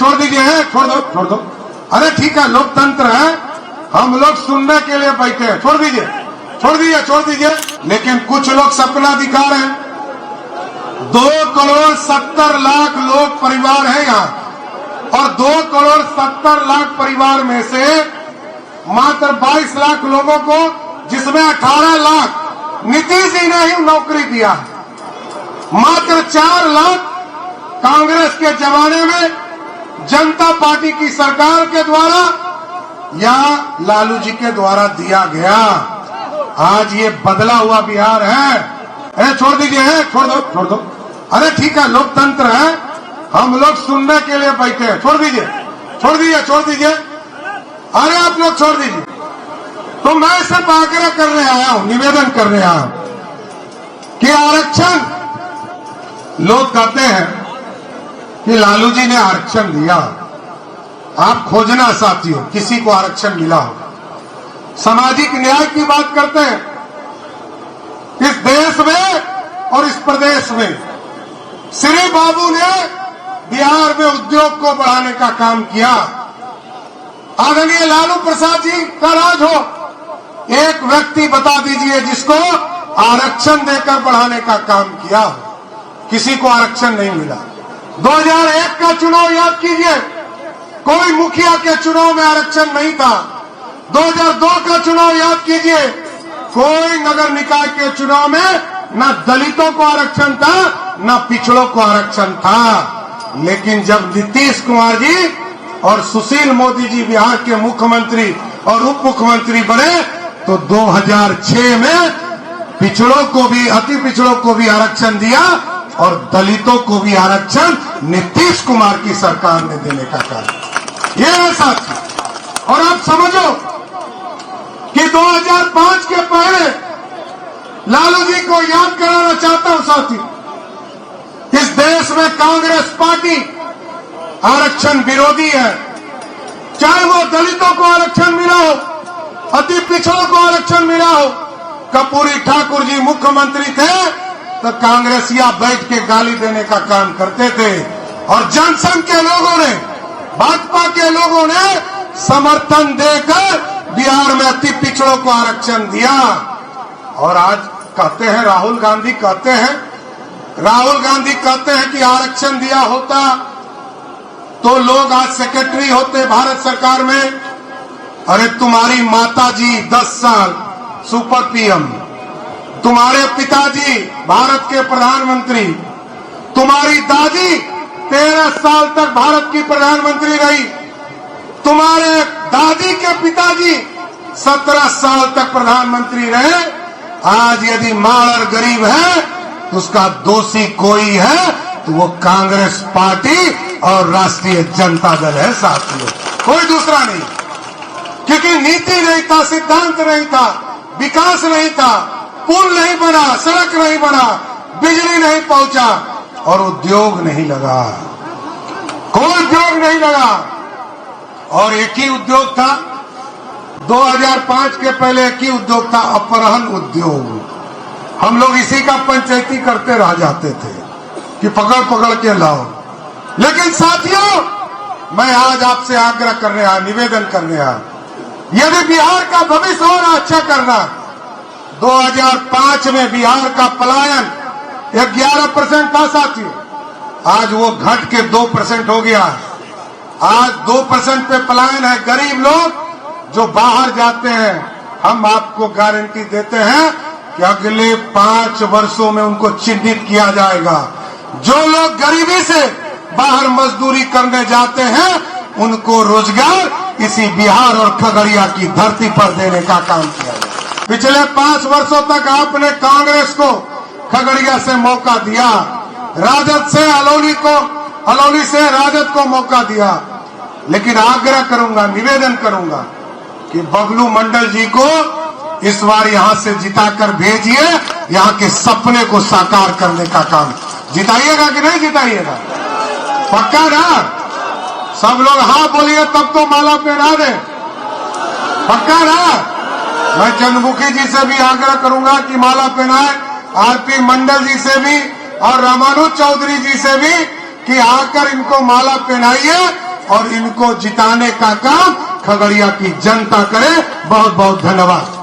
छोड़ दीजिए, छोड़ दो। अरे ठीक है, लोकतंत्र है, हम लोग सुनने के लिए बैठे हैं। छोड़ दीजिए। लेकिन कुछ लोग सपना दिखा रहे हैं। 2,70,00,000 लोग परिवार है यहाँ, और 2,70,00,000 परिवार में से मात्र 22 लाख लोगों को, जिसमें 18 लाख नीतीश जी ने ही नौकरी दिया है। मात्र 4 लाख कांग्रेस के जमाने में जनता पार्टी की सरकार के द्वारा या लालू जी के द्वारा दिया गया। आज ये बदला हुआ बिहार है। छोड़ दीजिए, छोड़ दो। अरे ठीक है, लोकतंत्र है, हम लोग सुनने के लिए बैठे हैं। छोड़ दीजिए। अरे आप लोग छोड़ दीजिए। तो मैं सिर्फ आग्रह करने आया हूं, निवेदन करने आया हूं कि आरक्षण, लोग कहते हैं कि लालू जी ने आरक्षण दिया। आप खोजना साथियों, किसी को आरक्षण मिला हो। सामाजिक न्याय की बात करते हैं इस देश में और इस प्रदेश में। श्री बाबू ने बिहार में उद्योग को बढ़ाने का काम किया। आदरणीय लालू प्रसाद जी का राज हो, एक व्यक्ति बता दीजिए जिसको आरक्षण देकर बढ़ाने का काम किया हो। किसी को आरक्षण नहीं मिला। 2001 का चुनाव याद कीजिए, कोई मुखिया के चुनाव में आरक्षण नहीं था। 2002 का चुनाव याद कीजिए, कोई नगर निकाय के चुनाव में न दलितों को आरक्षण था, न पिछड़ों को आरक्षण था। लेकिन जब नीतीश कुमार जी और सुशील मोदी जी बिहार के मुख्यमंत्री और उप मुख्यमंत्री बने, तो 2006 में पिछड़ों को भी, अति पिछड़ों को भी आरक्षण दिया, और दलितों को भी आरक्षण नीतीश कुमार की सरकार ने देने का काम। ये है साथी। और आप समझो कि 2005 के पहले लालू जी को याद कराना चाहता हूं साथी, इस देश में कांग्रेस पार्टी आरक्षण विरोधी है। चाहे वो दलितों को आरक्षण मिला हो, अति पिछड़ों को आरक्षण मिला हो। कर्पूरी ठाकुर जी मुख्यमंत्री थे तो कांग्रेसिया बैठ के गाली देने का काम करते थे, और जनसंघ के लोगों ने, भाजपा के लोगों ने समर्थन देकर बिहार में अति पिछड़ों को आरक्षण दिया। और आज कहते हैं राहुल गांधी कहते हैं कि आरक्षण दिया होता तो लोग आज सेक्रेटरी होते भारत सरकार में। अरे तुम्हारी माताजी 10 साल सुपर पीएम, तुम्हारे पिताजी भारत के प्रधानमंत्री, तुम्हारी दादी 13 साल तक भारत की प्रधानमंत्री रही, तुम्हारे दादी के पिताजी 17 साल तक प्रधानमंत्री रहे। आज यदि माड़ गरीब है तो उसका दोषी कोई है तो वो कांग्रेस पार्टी और राष्ट्रीय जनता दल है साथियों, कोई दूसरा नहीं। क्योंकि नीति नहीं था, सिद्धांत नहीं था, विकास नहीं था, पुल नहीं बना, सड़क नहीं बना, बिजली नहीं पहुंचा, और उद्योग नहीं लगा, कोई उद्योग नहीं लगा। और एक ही उद्योग था 2005 के पहले, एक ही उद्योग था, अपहरण उद्योग। हम लोग इसी का पंचायती करते रह जाते थे कि पकड़ पकड़ के लाओ। लेकिन साथियों, मैं आज आपसे आग्रह करने आया, निवेदन करने आया, यदि बिहार का भविष्य और अच्छा करना, 2005 में बिहार का पलायन 11% था साथियों, आज वो घट के 2% हो गया। आज 2% पे पलायन है। गरीब लोग जो बाहर जाते हैं, हम आपको गारंटी देते हैं कि अगले 5 वर्षों में उनको चिन्हित किया जाएगा। जो लोग गरीबी से बाहर मजदूरी करने जाते हैं, उनको रोजगार इसी बिहार और खगड़िया की धरती पर देने का काम किया जाए। पिछले 5 वर्षों तक आपने कांग्रेस को खगड़िया से मौका दिया, राजद से अलौली से राजद को मौका दिया। लेकिन आग्रह करूंगा, निवेदन करूंगा कि बबलू मंडल जी को इस बार यहां से जिताकर भेजिए, यहां के सपने को साकार करने का काम। जिताइएगा कि नहीं जिताइएगा? पक्का ना? सब लोग हाँ बोलिए तब तो माला पहना दे। पक्का ना? मैं चंद्रमुखी जी से भी आग्रह करूंगा कि माला पहनाए, आरपी मंडल जी से भी और रामानुज चौधरी जी से भी कि आकर इनको माला पहनाइए और इनको जिताने का काम खगड़िया की जनता करे। बहुत बहुत धन्यवाद।